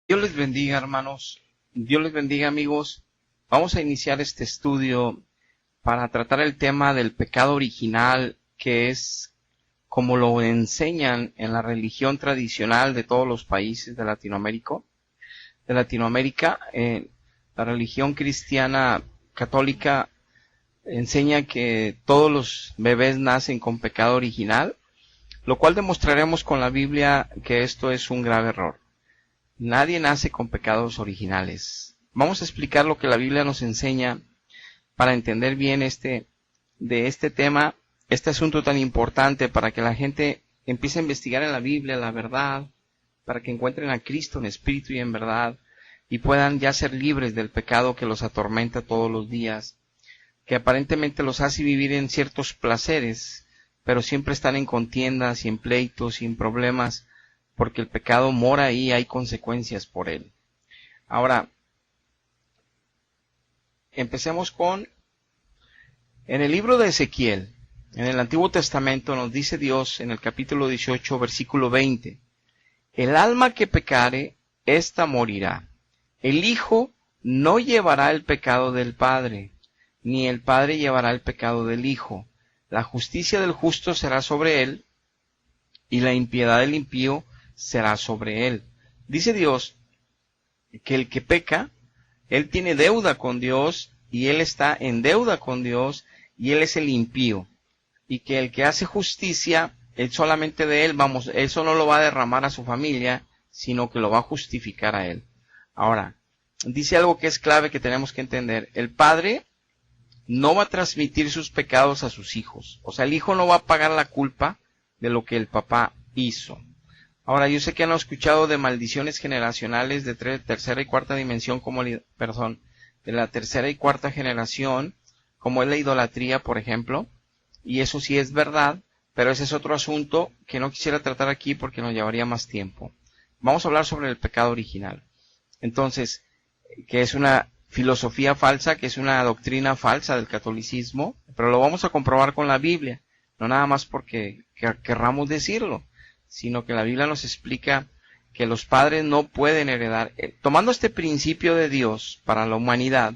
Dios les bendiga, hermanos. Dios les bendiga, amigos. Vamos a iniciar este estudio para tratar el tema del pecado original, que es como lo enseñan en la religión tradicional de todos los países de Latinoamérica. La religión cristiana católica enseña que todos los bebés nacen con pecado original, lo cual demostraremos con la Biblia que esto es un grave error. Nadie nace con pecados originales. Vamos a explicar lo que la Biblia nos enseña para entender bien este tema, este asunto tan importante, para que la gente empiece a investigar en la Biblia la verdad, para que encuentren a Cristo en espíritu y en verdad, y puedan ya ser libres del pecado que los atormenta todos los días, que aparentemente los hace vivir en ciertos placeres, pero siempre están en contiendas y en pleitos y en problemas, porque el pecado mora ahí y hay consecuencias por él. Ahora, empecemos en el libro de Ezequiel, en el Antiguo Testamento nos dice Dios en el capítulo 18, versículo 20, el alma que pecare, ésta morirá. El Hijo no llevará el pecado del Padre, ni el Padre llevará el pecado del Hijo. La justicia del justo será sobre él, y la impiedad del impío será sobre él. Dice Dios que el que peca, él tiene deuda con Dios, y él está en deuda con Dios, y él es el impío. Y que el que hace justicia, él solamente de él, eso no lo va a derramar a su familia, sino que lo va a justificar a él. Ahora, dice algo que es clave que tenemos que entender. El padre no va a transmitir sus pecados a sus hijos. O sea, el hijo no va a pagar la culpa de lo que el papá hizo. Ahora, yo sé que han escuchado de maldiciones generacionales de tercera y cuarta dimensión, de la tercera y cuarta generación, como es la idolatría, por ejemplo, y eso sí es verdad, pero ese es otro asunto que no quisiera tratar aquí porque nos llevaría más tiempo. Vamos a hablar sobre el pecado original. Entonces, que es una filosofía falsa, que es una doctrina falsa del catolicismo, pero lo vamos a comprobar con la Biblia, no nada más porque querramos decirlo, sino que la Biblia nos explica que los padres no pueden heredar. Tomando este principio de Dios para la humanidad,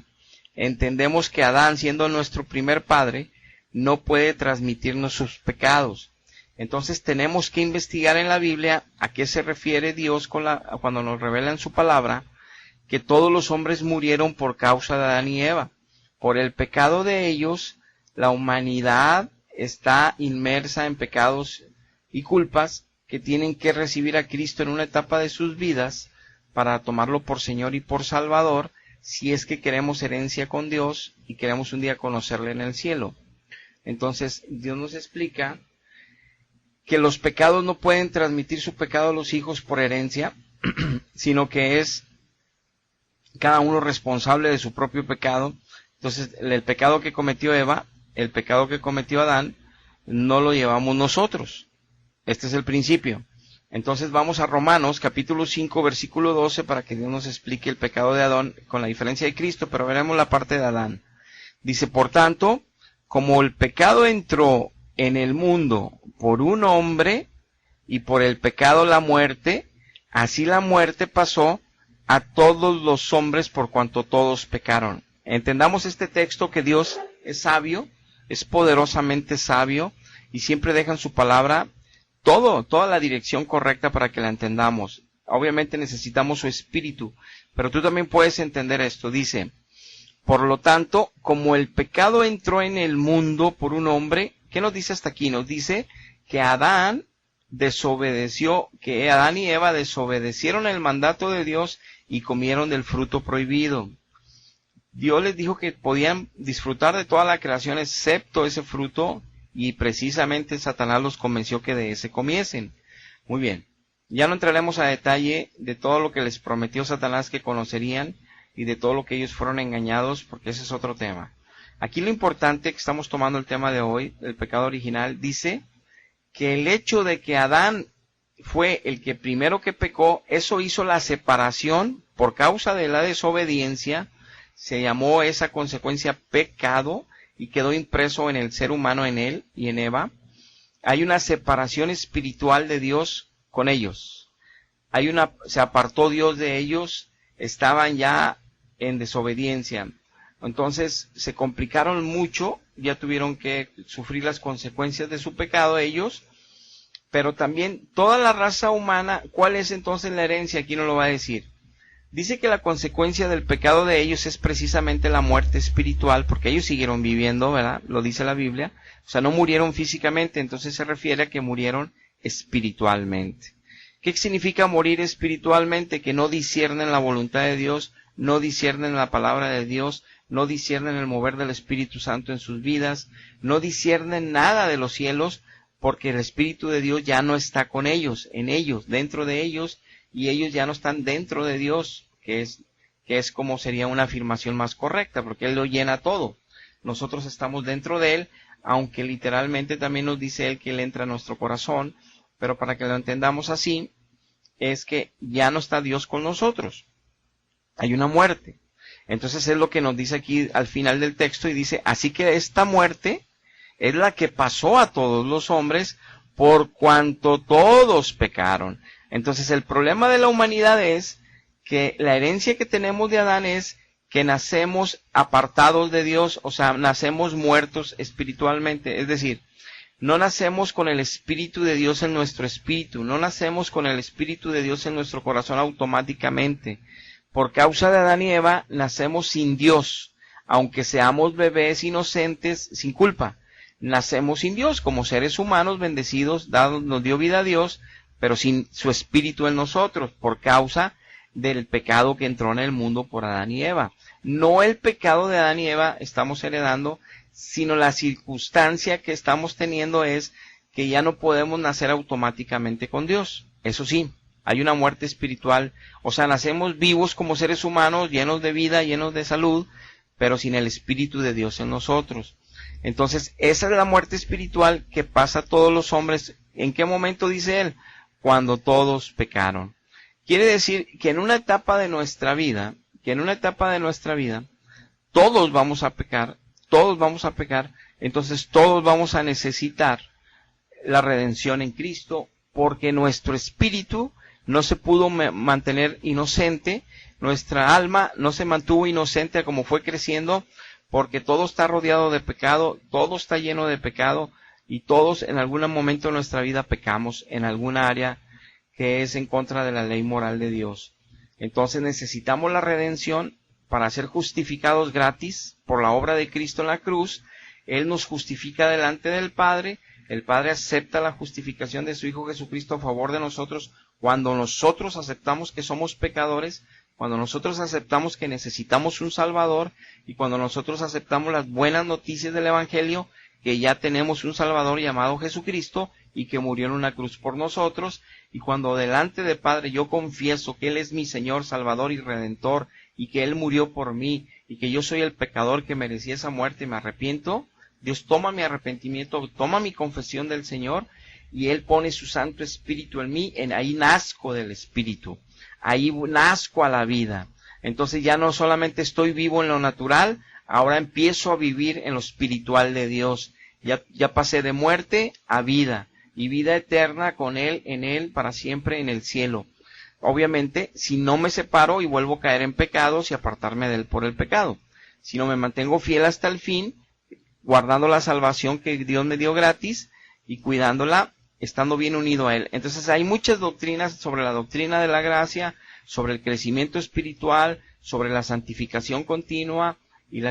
entendemos que Adán, siendo nuestro primer padre, no puede transmitirnos sus pecados. Entonces tenemos que investigar en la Biblia a qué se refiere Dios cuando nos revela en su palabra que todos los hombres murieron por causa de Adán y Eva. Por el pecado de ellos, la humanidad está inmersa en pecados y culpas que tienen que recibir a Cristo en una etapa de sus vidas para tomarlo por Señor y por Salvador, si es que queremos herencia con Dios y queremos un día conocerle en el cielo. Entonces, Dios nos explica que los pecados no pueden transmitir su pecado a los hijos por herencia, sino que es cada uno responsable de su propio pecado. Entonces, el pecado que cometió Eva, el pecado que cometió Adán, no lo llevamos nosotros. Este es el principio. Entonces vamos a Romanos capítulo 5 versículo 12 para que Dios nos explique el pecado de Adán con la diferencia de Cristo, pero veremos la parte de Adán. Dice, por tanto, como el pecado entró en el mundo por un hombre y por el pecado la muerte, así la muerte pasó a todos los hombres por cuanto todos pecaron. Entendamos este texto, que Dios es sabio, es poderosamente sabio y siempre deja en su palabra toda la dirección correcta para que la entendamos. Obviamente necesitamos su espíritu, pero tú también puedes entender esto. Dice, por lo tanto, como el pecado entró en el mundo por un hombre, ¿qué nos dice hasta aquí? Nos dice que Adán y Eva desobedecieron el mandato de Dios y comieron del fruto prohibido. Dios les dijo que podían disfrutar de toda la creación excepto ese fruto, y precisamente Satanás los convenció que de ese comiesen. Muy bien, ya no entraremos a detalle de todo lo que les prometió Satanás que conocerían y de todo lo que ellos fueron engañados, porque ese es otro tema. Aquí lo importante que estamos tomando el tema de hoy, el pecado original, dice que el hecho de que Adán fue el que primero que pecó, eso hizo la separación por causa de la desobediencia, se llamó esa consecuencia pecado, y quedó impreso en el ser humano, en él y en Eva. Hay una separación espiritual de Dios con ellos. se apartó Dios de ellos, estaban ya en desobediencia. Entonces se complicaron mucho, ya tuvieron que sufrir las consecuencias de su pecado ellos, pero también toda la raza humana. ¿Cuál es entonces la herencia? Aquí no lo va a decir. Dice que la consecuencia del pecado de ellos es precisamente la muerte espiritual, porque ellos siguieron viviendo, ¿verdad? Lo dice la Biblia. O sea, no murieron físicamente, entonces se refiere a que murieron espiritualmente. ¿Qué significa morir espiritualmente? Que no disciernen la voluntad de Dios, no disciernen la palabra de Dios, no disciernen el mover del Espíritu Santo en sus vidas, no disciernen nada de los cielos, porque el Espíritu de Dios ya no está con ellos, en ellos, dentro de ellos, y ellos ya no están dentro de Dios, que es como sería una afirmación más correcta, porque Él lo llena todo. Nosotros estamos dentro de Él, aunque literalmente también nos dice Él que Él entra a nuestro corazón, pero para que lo entendamos así, es que ya no está Dios con nosotros. Hay una muerte. Entonces es lo que nos dice aquí al final del texto, y dice, así que esta muerte es la que pasó a todos los hombres por cuanto todos pecaron. Entonces el problema de la humanidad es que la herencia que tenemos de Adán es que nacemos apartados de Dios, o sea, nacemos muertos espiritualmente. Es decir, no nacemos con el Espíritu de Dios en nuestro espíritu, no nacemos con el Espíritu de Dios en nuestro corazón automáticamente. Por causa de Adán y Eva, nacemos sin Dios, aunque seamos bebés inocentes, sin culpa. Nacemos sin Dios, como seres humanos bendecidos, nos dio vida a Dios, pero sin su Espíritu en nosotros, por causa del pecado que entró en el mundo por Adán y Eva. No el pecado de Adán y Eva estamos heredando, sino la circunstancia que estamos teniendo es que ya no podemos nacer automáticamente con Dios. Eso sí, hay una muerte espiritual, o sea, nacemos vivos como seres humanos, llenos de vida, llenos de salud, pero sin el Espíritu de Dios en nosotros. Entonces, esa es la muerte espiritual que pasa a todos los hombres. ¿En qué momento dice él? Cuando todos pecaron. Quiere decir que en una etapa de nuestra vida, todos vamos a pecar, entonces todos vamos a necesitar la redención en Cristo, porque nuestro espíritu no se pudo mantener inocente, nuestra alma no se mantuvo inocente como fue creciendo, porque todo está rodeado de pecado, todo está lleno de pecado, y todos en algún momento de nuestra vida pecamos en alguna área que es en contra de la ley moral de Dios. Entonces necesitamos la redención para ser justificados gratis por la obra de Cristo en la cruz. Él nos justifica delante del Padre, el Padre acepta la justificación de su Hijo Jesucristo a favor de nosotros cuando nosotros aceptamos que somos pecadores, cuando nosotros aceptamos que necesitamos un Salvador, y cuando nosotros aceptamos las buenas noticias del Evangelio, que ya tenemos un Salvador llamado Jesucristo y que murió en una cruz por nosotros, y cuando delante del Padre yo confieso que Él es mi Señor, Salvador y Redentor, y que Él murió por mí, y que yo soy el pecador que merecía esa muerte y me arrepiento, Dios toma mi arrepentimiento, toma mi confesión del Señor, y Él pone su Santo Espíritu en mí, ahí nazco del Espíritu, ahí nazco a la vida. Entonces ya no solamente estoy vivo en lo natural, ahora empiezo a vivir en lo espiritual de Dios. Ya pasé de muerte a vida, y vida eterna con Él, en Él, para siempre en el cielo. Obviamente, si no me separo y vuelvo a caer en pecados y apartarme de Él por el pecado, sino me mantengo fiel hasta el fin, guardando la salvación que Dios me dio gratis y cuidándola, estando bien unido a Él. Entonces hay muchas doctrinas sobre la doctrina de la gracia, sobre el crecimiento espiritual, sobre la santificación continua, y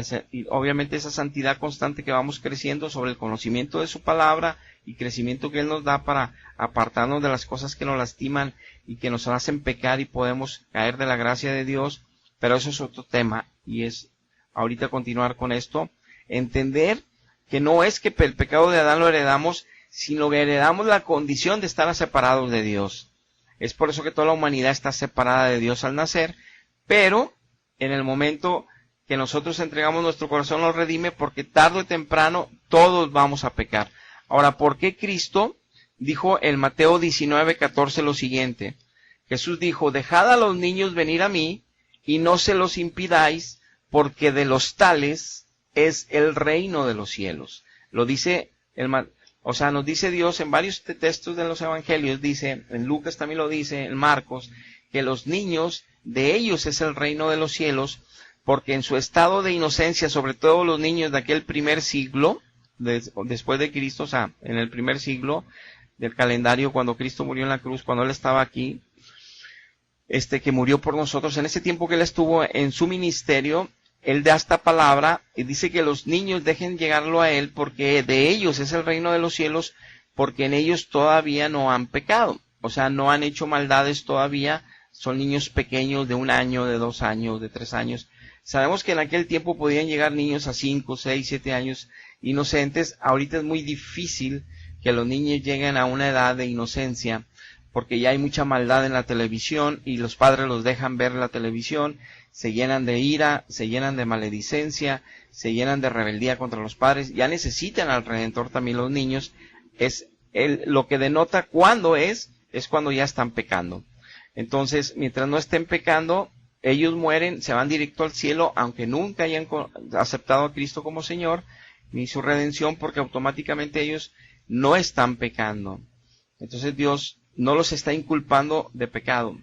obviamente esa santidad constante que vamos creciendo, sobre el conocimiento de su palabra y crecimiento que Él nos da para apartarnos de las cosas que nos lastiman y que nos hacen pecar y podemos caer de la gracia de Dios. Pero eso es otro tema, y es ahorita continuar con esto, entender que no es que el pecado de Adán lo heredamos, sino que heredamos la condición de estar separados de Dios. Es por eso que toda la humanidad está separada de Dios al nacer, pero en el momento que nosotros entregamos nuestro corazón nos redime, porque tarde o temprano todos vamos a pecar. Ahora, ¿por qué Cristo dijo en Mateo 19:14 lo siguiente? Jesús dijo, dejad a los niños venir a mí, y no se los impidáis, porque de los tales es el reino de los cielos. Lo dice O sea, nos dice Dios en varios textos de los evangelios, dice, en Lucas también lo dice, en Marcos, que los niños, de ellos es el reino de los cielos, porque en su estado de inocencia, sobre todo los niños de aquel primer siglo, después de Cristo, o sea, en el primer siglo del calendario, cuando Cristo murió en la cruz, cuando Él estaba aquí, que murió por nosotros, en ese tiempo que Él estuvo en su ministerio, Él da esta palabra y dice que los niños dejen llegarlo a Él porque de ellos es el reino de los cielos, porque en ellos todavía no han pecado. O sea, no han hecho maldades todavía, son niños pequeños de 1 año, de 2 años, de 3 años. Sabemos que en aquel tiempo podían llegar niños a 5, 6, 7 años inocentes. Ahorita es muy difícil que los niños lleguen a una edad de inocencia, porque ya hay mucha maldad en la televisión y los padres los dejan ver la televisión, se llenan de ira, se llenan de maledicencia, se llenan de rebeldía contra los padres. Ya necesitan al Redentor también los niños. Lo que denota cuándo es cuando ya están pecando. Entonces, mientras no estén pecando, ellos mueren, se van directo al cielo, aunque nunca hayan aceptado a Cristo como Señor, ni su redención, porque automáticamente ellos no están pecando. Entonces Dios no los está inculpando de pecado.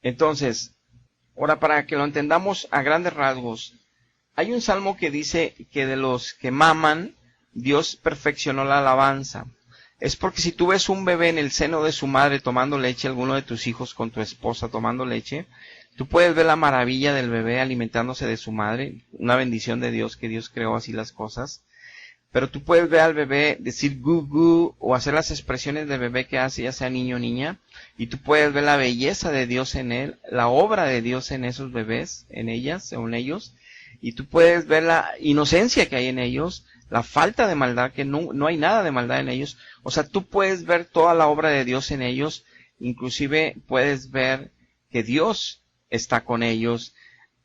Entonces, ahora para que lo entendamos a grandes rasgos, hay un salmo que dice que de los que maman, Dios perfeccionó la alabanza. Es porque si tú ves un bebé en el seno de su madre tomando leche, alguno de tus hijos con tu esposa tomando leche, tú puedes ver la maravilla del bebé alimentándose de su madre, una bendición de Dios, que Dios creó así las cosas. Pero tú puedes ver al bebé decir gu gu o hacer las expresiones del bebé que hace, ya sea niño o niña, y tú puedes ver la belleza de Dios en él, la obra de Dios en esos bebés, en ellas o en ellos, y tú puedes ver la inocencia que hay en ellos, la falta de maldad, que no hay nada de maldad en ellos. O sea, tú puedes ver toda la obra de Dios en ellos, inclusive puedes ver que Dios está con ellos,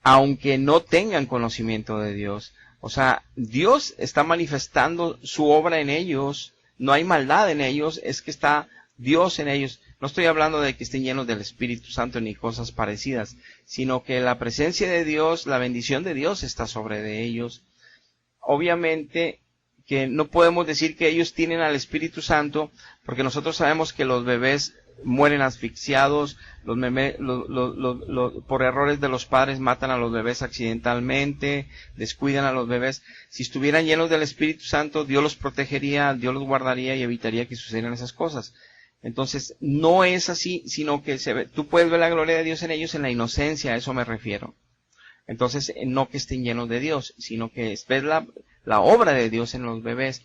aunque no tengan conocimiento de Dios. O sea, Dios está manifestando su obra en ellos, no hay maldad en ellos, es que está Dios en ellos. No estoy hablando de que estén llenos del Espíritu Santo ni cosas parecidas, sino que la presencia de Dios, la bendición de Dios está sobre de ellos. Obviamente que no podemos decir que ellos tienen al Espíritu Santo, porque nosotros sabemos que los bebés mueren asfixiados, por errores de los padres matan a los bebés accidentalmente, descuidan a los bebés. Si estuvieran llenos del Espíritu Santo, Dios los protegería, Dios los guardaría y evitaría que sucedieran esas cosas. Entonces, no es así, sino que tú puedes ver la gloria de Dios en ellos en la inocencia, a eso me refiero. Entonces, no que estén llenos de Dios, sino que ves la obra de Dios en los bebés.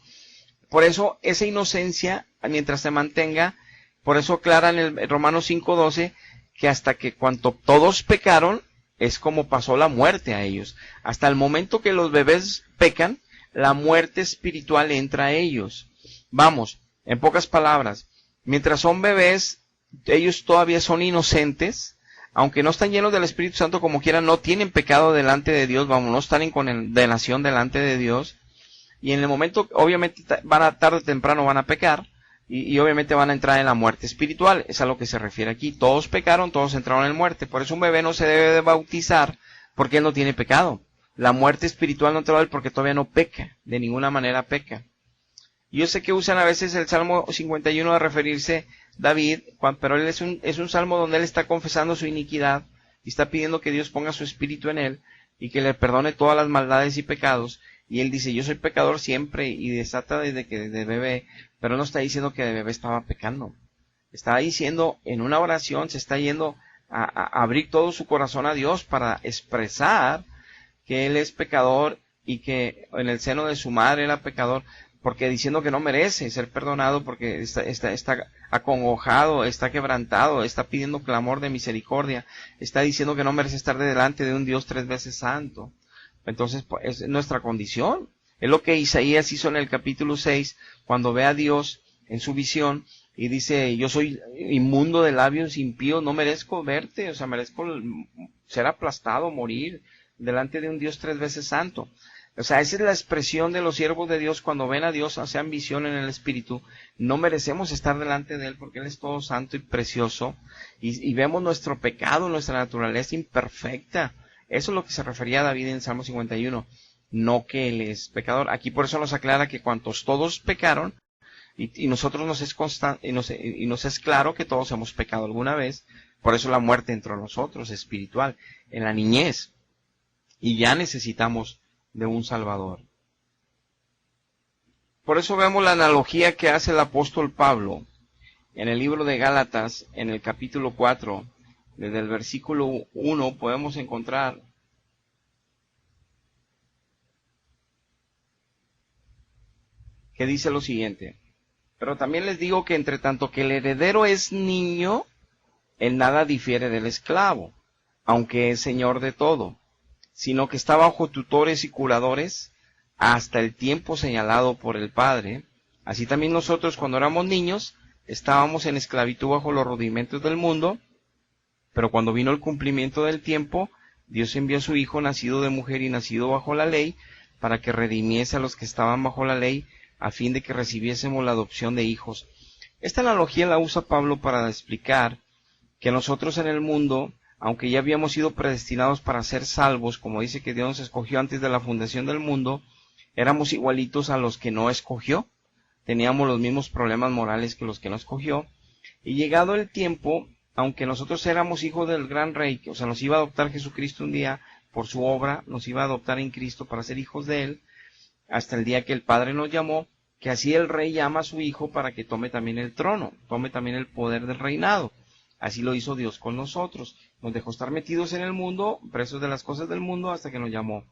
Por eso, esa inocencia, mientras se mantenga, por eso aclara en el Romanos 5:12, que hasta que cuando todos pecaron, es como pasó la muerte a ellos. Hasta el momento que los bebés pecan, la muerte espiritual entra a ellos. Vamos, en pocas palabras, mientras son bebés, ellos todavía son inocentes, aunque no están llenos del Espíritu Santo, como quieran, no tienen pecado delante de Dios, vamos, no están en condenación delante de Dios, y en el momento, obviamente, tarde o temprano van a pecar, y obviamente van a entrar en la muerte espiritual, es a lo que se refiere aquí. Todos pecaron, todos entraron en muerte, por eso un bebé no se debe de bautizar, porque él no tiene pecado. La muerte espiritual no entró a él porque todavía no peca, de ninguna manera peca. Yo sé que usan a veces el Salmo 51 a referirse David, pero él es un salmo donde él está confesando su iniquidad y está pidiendo que Dios ponga su espíritu en él y que le perdone todas las maldades y pecados. Y él dice, yo soy pecador siempre y desata desde bebé, pero no está diciendo que de bebé estaba pecando. Está diciendo en una oración, se está yendo a abrir todo su corazón a Dios para expresar que él es pecador y que en el seno de su madre era pecador, porque diciendo que no merece ser perdonado, porque está acongojado, está quebrantado, está pidiendo clamor de misericordia, está diciendo que no merece estar delante de un Dios 3 veces santo. Entonces, pues, es nuestra condición. Es lo que Isaías hizo en el capítulo 6, cuando ve a Dios en su visión y dice, yo soy inmundo de labios impíos, no merezco verte, o sea, merezco ser aplastado, morir delante de un Dios 3 veces santo. O sea, esa es la expresión de los siervos de Dios cuando ven a Dios, sean visión en el Espíritu. No merecemos estar delante de Él porque Él es todo santo y precioso. Y vemos nuestro pecado, nuestra naturaleza imperfecta. Eso es lo que se refería a David en Salmo 51. no que Él es pecador. Aquí por eso nos aclara que cuantos todos pecaron, y nosotros nos es y nos es claro que todos hemos pecado alguna vez, por eso la muerte entró en nosotros, espiritual, en la niñez, y ya necesitamos de un Salvador. Por eso vemos la analogía que hace el apóstol Pablo en el libro de Gálatas, en el capítulo 4, desde el versículo 1 podemos encontrar que dice lo siguiente: pero también les digo que entre tanto que el heredero es niño, en nada difiere del esclavo, aunque es señor de todo, sino que está bajo tutores y curadores hasta el tiempo señalado por el Padre. Así también nosotros, cuando éramos niños, estábamos en esclavitud bajo los rudimentos del mundo, pero cuando vino el cumplimiento del tiempo, Dios envió a su Hijo, nacido de mujer y nacido bajo la ley, para que redimiese a los que estaban bajo la ley, a fin de que recibiésemos la adopción de hijos. Esta analogía la usa Pablo para explicar que nosotros en el mundo, aunque ya habíamos sido predestinados para ser salvos, como dice que Dios nos escogió antes de la fundación del mundo, éramos igualitos a los que no escogió, teníamos los mismos problemas morales que los que no escogió, y llegado el tiempo, aunque nosotros éramos hijos del gran rey, o sea, nos iba a adoptar Jesucristo un día por su obra, nos iba a adoptar en Cristo para ser hijos de Él, hasta el día que el Padre nos llamó, que así el rey llama a su hijo para que tome también el trono, tome también el poder del reinado. Así lo hizo Dios con nosotros. Nos dejó estar metidos en el mundo, presos de las cosas del mundo, hasta que nos llamó.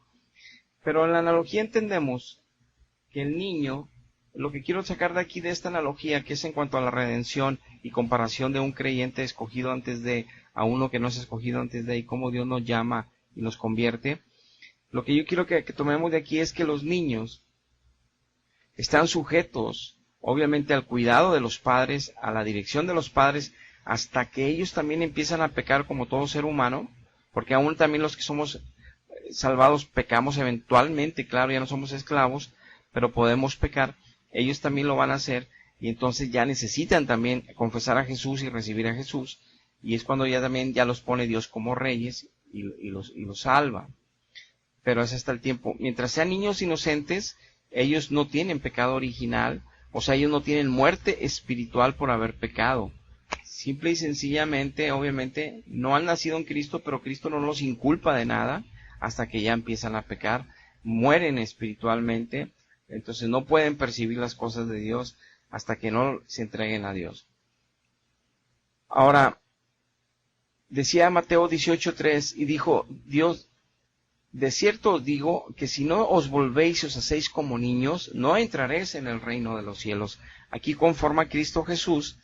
Pero en la analogía entendemos que el niño, lo que quiero sacar de aquí de esta analogía, que es en cuanto a la redención y comparación de un creyente escogido antes de, a uno que no es escogido antes de, y cómo Dios nos llama y nos convierte, lo que yo quiero que tomemos de aquí es que los niños están sujetos, obviamente, al cuidado de los padres, a la dirección de los padres, hasta que ellos también empiezan a pecar como todo ser humano, porque aún también los que somos salvados pecamos eventualmente, claro, ya no somos esclavos, pero podemos pecar, ellos también lo van a hacer, y entonces ya necesitan también confesar a Jesús y recibir a Jesús, y es cuando ya también ya los pone Dios como reyes y los salva. Pero es hasta el tiempo. Mientras sean niños inocentes, ellos no tienen pecado original, o sea, ellos no tienen muerte espiritual por haber pecado. Simple y sencillamente, obviamente, no han nacido en Cristo, pero Cristo no los inculpa de nada hasta que ya empiezan a pecar, mueren espiritualmente, entonces no pueden percibir las cosas de Dios hasta que no se entreguen a Dios. Ahora, decía Mateo 18:3, y dijo Dios: de cierto os digo que si no os volvéis y os hacéis como niños, no entraréis en el reino de los cielos. Aquí conforma Cristo Jesús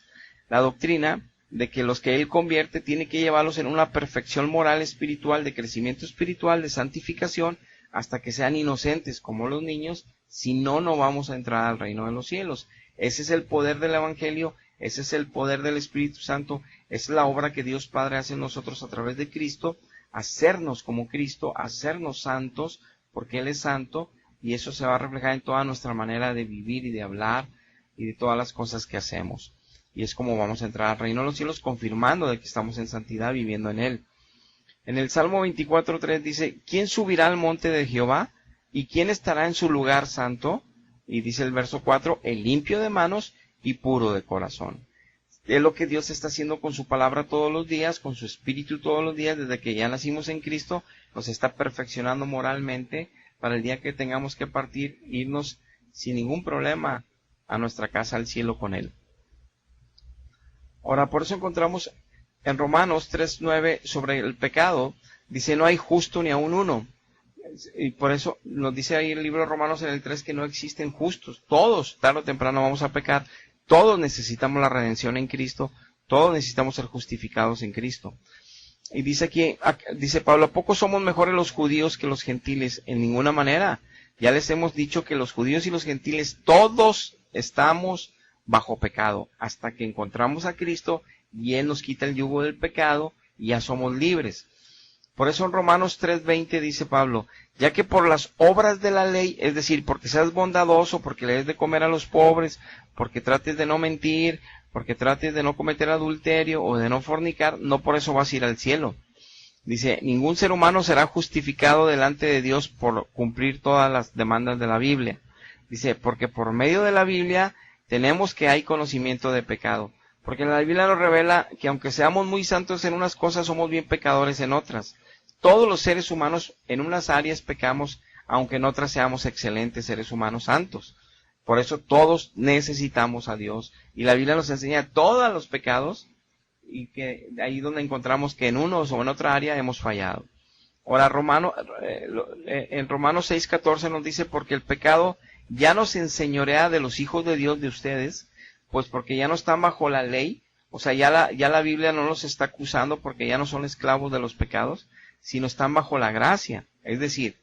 la doctrina de que los que Él convierte tiene que llevarlos en una perfección moral espiritual, de crecimiento espiritual, de santificación, hasta que sean inocentes como los niños, si no, no vamos a entrar al reino de los cielos. Ese es el poder del Evangelio, ese es el poder del Espíritu Santo, es la obra que Dios Padre hace en nosotros a través de Cristo, hacernos como Cristo, hacernos santos, porque Él es santo, y eso se va a reflejar en toda nuestra manera de vivir y de hablar, y de todas las cosas que hacemos. Y es como vamos a entrar al reino de los cielos, confirmando de que estamos en santidad, viviendo en Él. En el Salmo 24:3 dice: ¿quién subirá al monte de Jehová? ¿Y quién estará en su lugar santo? Y dice el verso 4, el limpio de manos y puro de corazón. Es lo que Dios está haciendo con su palabra todos los días, con su espíritu todos los días, desde que ya nacimos en Cristo, nos está perfeccionando moralmente para el día que tengamos que partir, irnos sin ningún problema a nuestra casa, al cielo con Él. Ahora, por eso encontramos en Romanos 3:9 sobre el pecado, dice: no hay justo ni aun uno. Y por eso nos dice ahí el libro de Romanos en el 3 que no existen justos. Todos, tarde o temprano, vamos a pecar. Todos necesitamos la redención en Cristo. Todos necesitamos ser justificados en Cristo. Y dice aquí, dice Pablo: ¿a poco somos mejores los judíos que los gentiles? En ninguna manera. Ya les hemos dicho que los judíos y los gentiles todos estamos bajo pecado, hasta que encontramos a Cristo y Él nos quita el yugo del pecado y ya somos libres. Por eso en Romanos 3:20 dice Pablo: ya que por las obras de la ley, es decir, porque seas bondadoso, porque le des de comer a los pobres, porque trates de no mentir, porque trates de no cometer adulterio o de no fornicar, no por eso vas a ir al cielo. Dice, ningún ser humano será justificado delante de Dios por cumplir todas las demandas de la Biblia. Dice, porque por medio de la Biblia tenemos que hay conocimiento de pecado. Porque la Biblia nos revela que aunque seamos muy santos en unas cosas, somos bien pecadores en otras. Todos los seres humanos en unas áreas pecamos, aunque en otras seamos excelentes seres humanos santos. Por eso todos necesitamos a Dios. Y la Biblia nos enseña todos los pecados, y que ahí donde encontramos que en unos o en otra área hemos fallado. Ahora, en Romanos 6:14 nos dice, porque el pecado ya no se enseñorea de los hijos de Dios de ustedes, pues porque ya no están bajo la ley, o sea, ya la Biblia no los está acusando porque ya no son esclavos de los pecados, sino están bajo la gracia. Es decir,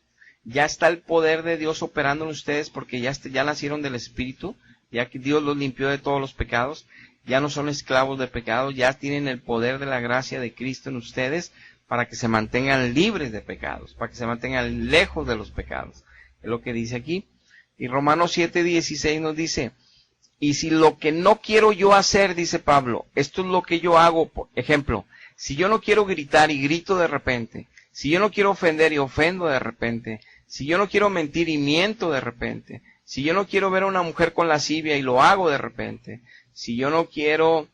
ya está el poder de Dios operando en ustedes porque ya nacieron del Espíritu, ya que Dios los limpió de todos los pecados, ya no son esclavos de pecado, ya tienen el poder de la gracia de Cristo en ustedes para que se mantengan libres de pecados, para que se mantengan lejos de los pecados. Es lo que dice aquí. Y Romanos 7:16 nos dice, y si lo que no quiero yo hacer, dice Pablo, esto es lo que yo hago, por ejemplo, si yo no quiero gritar y grito de repente, si yo no quiero ofender y ofendo de repente, si yo no quiero mentir y miento de repente, si yo no quiero ver a una mujer con lascivia y lo hago de repente, si yo no quiero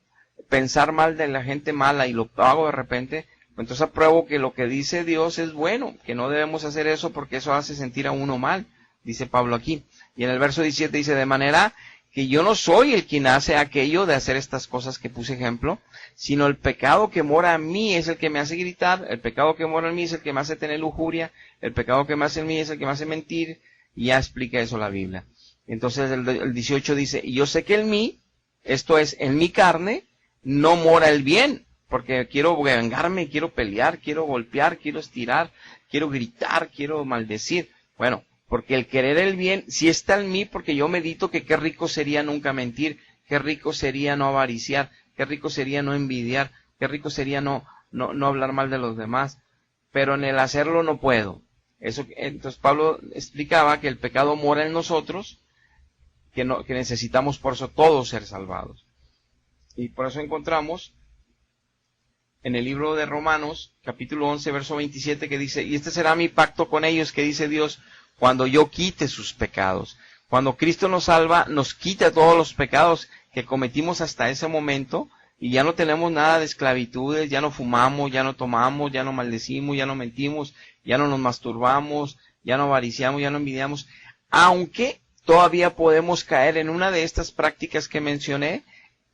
pensar mal de la gente mala y lo hago de repente, entonces apruebo que lo que dice Dios es bueno, que no debemos hacer eso porque eso hace sentir a uno mal, dice Pablo aquí. Y en el verso 17 dice, de manera que yo no soy el quien hace aquello de hacer estas cosas que puse ejemplo, sino el pecado que mora en mí es el que me hace gritar, el pecado que mora en mí es el que me hace tener lujuria, el pecado que me hace en mí es el que me hace mentir, y ya explica eso la Biblia. Entonces el 18 dice, y yo sé que en mí, esto es, en mi carne, no mora el bien, porque quiero vengarme, quiero pelear, quiero golpear, quiero estirar, quiero gritar, quiero maldecir. Bueno, porque el querer el bien sí está en mí, porque yo medito que qué rico sería nunca mentir, qué rico sería no avariciar, qué rico sería no envidiar, qué rico sería no hablar mal de los demás, pero en el hacerlo no puedo. Eso, entonces Pablo explicaba que el pecado mora en nosotros, que necesitamos por eso todos ser salvados. Y por eso encontramos en el libro de Romanos, capítulo 11, verso 27, que dice, y este será mi pacto con ellos, que dice Dios, cuando yo quite sus pecados. Cuando Cristo nos salva, nos quita todos los pecados que cometimos hasta ese momento, y ya no tenemos nada de esclavitudes, ya no fumamos, ya no tomamos, ya no maldecimos, ya no mentimos, ya no nos masturbamos, ya no avariciamos, ya no envidiamos, aunque todavía podemos caer en una de estas prácticas que mencioné,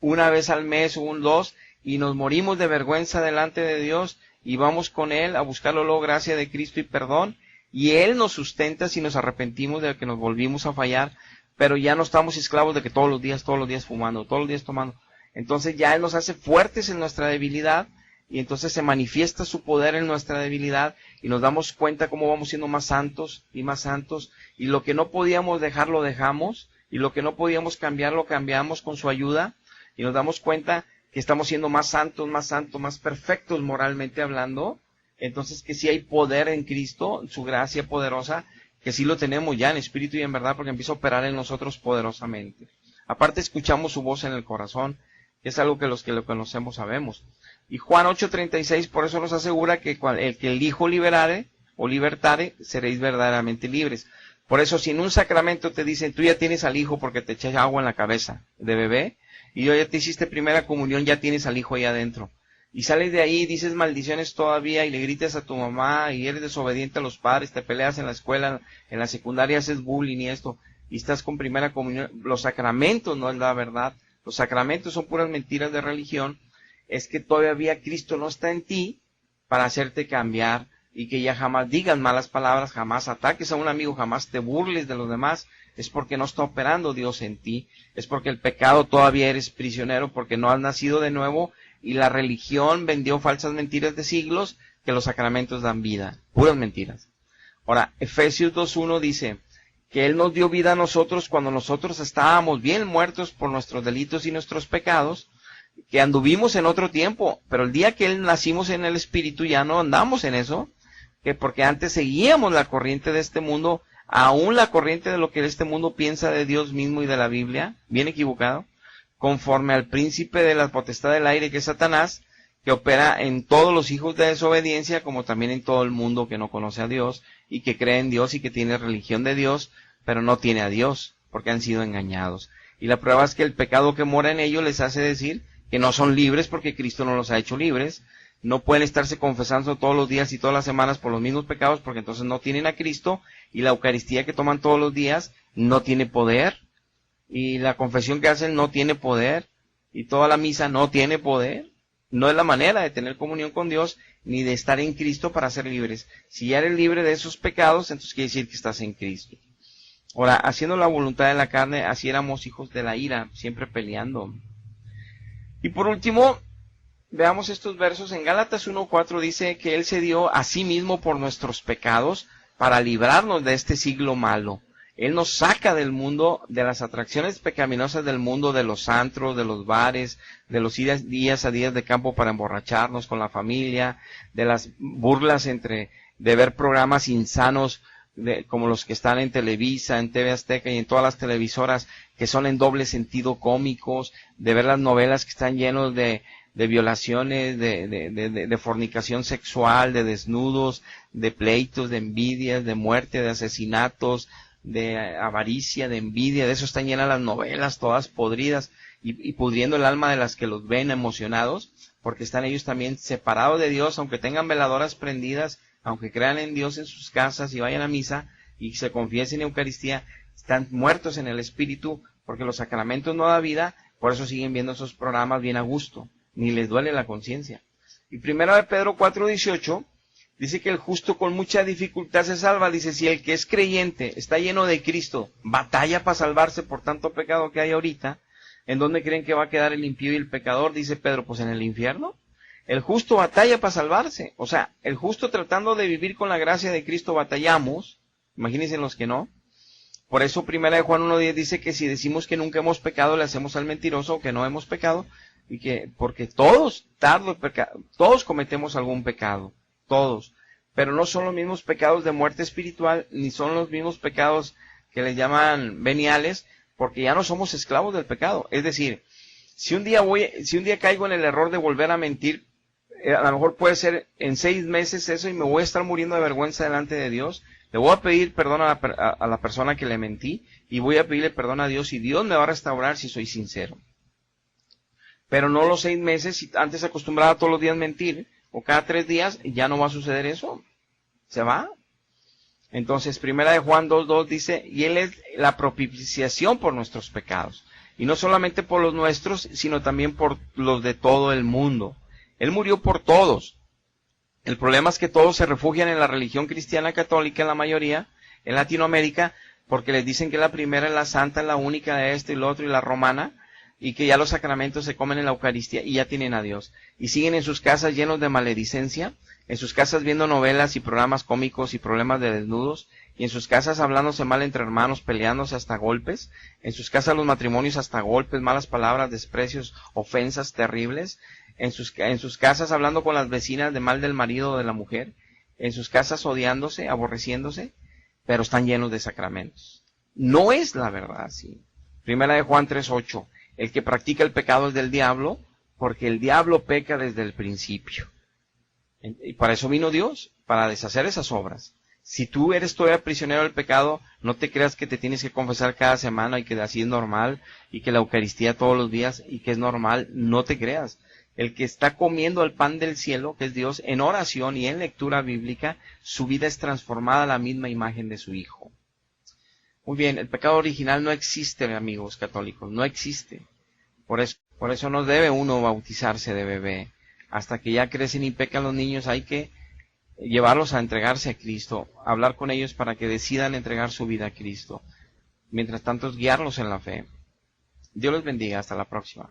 una vez al mes o dos, y nos morimos de vergüenza delante de Dios, y vamos con Él a buscarlo luego gracia de Cristo y perdón, y Él nos sustenta si nos arrepentimos de que nos volvimos a fallar, pero ya no estamos esclavos de que todos los días fumando, todos los días tomando. Entonces ya Él nos hace fuertes en nuestra debilidad, y entonces se manifiesta su poder en nuestra debilidad, y nos damos cuenta cómo vamos siendo más santos, y lo que no podíamos dejar lo dejamos, y lo que no podíamos cambiar lo cambiamos con su ayuda, y nos damos cuenta que estamos siendo más santos, más perfectos moralmente hablando. Entonces que sí hay poder en Cristo, su gracia poderosa, que sí lo tenemos ya en espíritu y en verdad, porque empieza a operar en nosotros poderosamente. Aparte escuchamos su voz en el corazón, que es algo que los que lo conocemos sabemos. Y Juan 8:36 por eso nos asegura que el Hijo liberare o libertare, seréis verdaderamente libres. Por eso si en un sacramento te dicen, tú ya tienes al Hijo porque te echas agua en la cabeza de bebé, y yo ya te hiciste primera comunión, ya tienes al Hijo ahí adentro. Y sales de ahí, dices maldiciones todavía, y le gritas a tu mamá, y eres desobediente a los padres, te peleas en la escuela, en la secundaria haces bullying y esto, y estás con primera comunión. Los sacramentos no es la verdad, los sacramentos son puras mentiras de religión, es que todavía Cristo no está en ti para hacerte cambiar, y que ya jamás digas malas palabras, jamás ataques a un amigo, jamás te burles de los demás, es porque no está operando Dios en ti, es porque el pecado todavía eres prisionero, porque no has nacido de nuevo, y la religión vendió falsas mentiras de siglos, que los sacramentos dan vida, puras mentiras. Ahora, Efesios 2:1 dice, que Él nos dio vida a nosotros cuando nosotros estábamos bien muertos por nuestros delitos y nuestros pecados, que anduvimos en otro tiempo, pero el día que Él nacimos en el Espíritu ya no andamos en eso, que porque antes seguíamos la corriente de este mundo, aún la corriente de lo que este mundo piensa de Dios mismo y de la Biblia, bien equivocado, conforme al príncipe de la potestad del aire que es Satanás, que opera en todos los hijos de desobediencia, como también en todo el mundo que no conoce a Dios y que cree en Dios y que tiene religión de Dios, pero no tiene a Dios, porque han sido engañados. Y la prueba es que el pecado que mora en ellos les hace decir que no son libres porque Cristo no los ha hecho libres. No pueden estarse confesando todos los días y todas las semanas por los mismos pecados, porque entonces no tienen a Cristo, y la Eucaristía que toman todos los días no tiene poder, y la confesión que hacen no tiene poder, y toda la misa no tiene poder. No es la manera de tener comunión con Dios, ni de estar en Cristo para ser libres. Si ya eres libre de esos pecados, entonces quiere decir que estás en Cristo. Ahora, haciendo la voluntad de la carne, así éramos hijos de la ira, siempre peleando. Y por último, veamos estos versos. En Gálatas 1:4 dice que Él se dio a sí mismo por nuestros pecados para librarnos de este siglo malo. Él nos saca del mundo, de las atracciones pecaminosas del mundo, de los antros, de los bares, de los días a días de campo para emborracharnos con la familia, de las burlas de ver programas insanos como los que están en Televisa, en TV Azteca y en todas las televisoras que son en doble sentido cómicos, de ver las novelas que están llenos de violaciones, de fornicación sexual, de desnudos, de pleitos, de envidias, de muerte, de asesinatos, de avaricia, de envidia. De eso están llenas las novelas, todas podridas y pudriendo el alma de las que los ven emocionados, porque están ellos también separados de Dios, aunque tengan veladoras prendidas, aunque crean en Dios en sus casas y vayan a misa y se confiesen en Eucaristía, están muertos en el espíritu, porque los sacramentos no da vida. Por eso siguen viendo esos programas bien a gusto, ni les duele la conciencia. Y primero de Pedro 4:18 dice que el justo con mucha dificultad se salva. Dice, si el que es creyente está lleno de Cristo, batalla para salvarse por tanto pecado que hay ahorita, ¿en dónde creen que va a quedar el impío y el pecador? Dice Pedro, pues en el infierno. El justo batalla para salvarse. O sea, el justo tratando de vivir con la gracia de Cristo batallamos. Imagínense los que no. Por eso primera de Juan 1:10 dice que si decimos que nunca hemos pecado, le hacemos al mentiroso, o que no hemos pecado, y que porque todos cometemos algún pecado, todos, pero no son los mismos pecados de muerte espiritual, ni son los mismos pecados que les llaman veniales, porque ya no somos esclavos del pecado. Es decir, si un día caigo en el error de volver a mentir, a lo mejor puede ser en 6 meses eso, y me voy a estar muriendo de vergüenza delante de Dios. Le voy a pedir perdón a la persona que le mentí, y voy a pedirle perdón a Dios, y Dios me va a restaurar si soy sincero. Pero no los 6 meses, si antes acostumbraba todos los días mentir, o cada 3 días, ya no va a suceder eso. Se va. Entonces, primera de Juan 2:2 dice, y Él es la propiciación por nuestros pecados. Y no solamente por los nuestros, sino también por los de todo el mundo. Él murió por todos. El problema es que todos se refugian en la religión cristiana católica, en la mayoría, en Latinoamérica, porque les dicen que la primera es la santa, la única de esto y lo otro, y la romana, y que ya los sacramentos se comen en la Eucaristía y ya tienen a Dios. Y siguen en sus casas llenos de maledicencia, en sus casas viendo novelas y programas cómicos y problemas de desnudos, y en sus casas hablándose mal entre hermanos, peleándose hasta golpes, en sus casas los matrimonios hasta golpes, malas palabras, desprecios, ofensas terribles, en sus casas hablando con las vecinas de mal del marido o de la mujer, en sus casas odiándose, aborreciéndose, pero están llenos de sacramentos. No es la verdad así. Primera de Juan 3:8, el que practica el pecado es del diablo, porque el diablo peca desde el principio. Y para eso vino Dios, para deshacer esas obras. Si tú eres todavía prisionero del pecado, no te creas que te tienes que confesar cada semana y que así es normal, y que la Eucaristía todos los días y que es normal. No te creas. El que está comiendo el pan del cielo, que es Dios, en oración y en lectura bíblica, su vida es transformada a la misma imagen de su Hijo. Muy bien, el pecado original no existe, amigos católicos, no existe. Por eso no debe uno bautizarse de bebé. Hasta que ya crecen y pecan los niños, hay que llevarlos a entregarse a Cristo, hablar con ellos para que decidan entregar su vida a Cristo. Mientras tanto, guiarlos en la fe. Dios los bendiga, hasta la próxima.